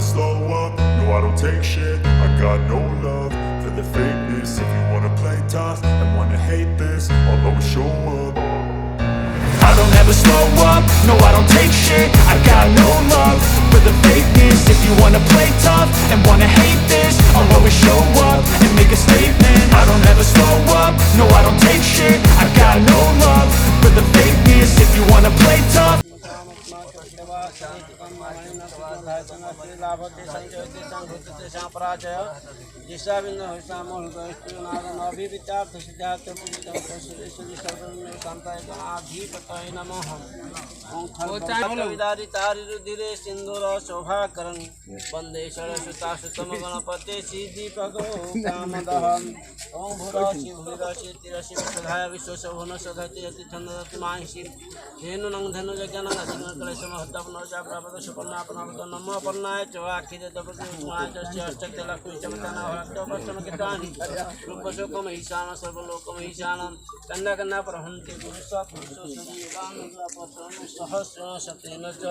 slow up, no I don't take shit. I got no love for the fakeness. If you wanna play tough and wanna hate this, I'll always show up. I don't ever slow up, no I don't take shit. I got no love for the fakeness. If you wanna play tough and wanna hate this, I'll always show up and make a statement. I don't ever slow up, no I don't take shit. I got no love for the fakeness. If you wanna play tough. सिंदूर शोभाकरण वंदे सरस्वताशुतम गणपते श्रीदीपको कामदहम् ओं भूरसि भूरसि तिरसि विशुद्धाय विश्वशोभन सदति यति छन्दति माहिषि धेनुनं धनुजज्ञानं असिंहकलेशमहत्तपनोजा प्रापद सुपर्णापनापद नमो पर्णाय च वाखिदतपतिमाय च अष्टकलकुशमतनाहरक्तपश्चमकितानि रूपशोकम ईशान सर्वलोकम ईशानं कन्ना प्रहन्ति पुरुषः पुरुषो सुदीवानुग्रहपत्रं सहस्र शतेन च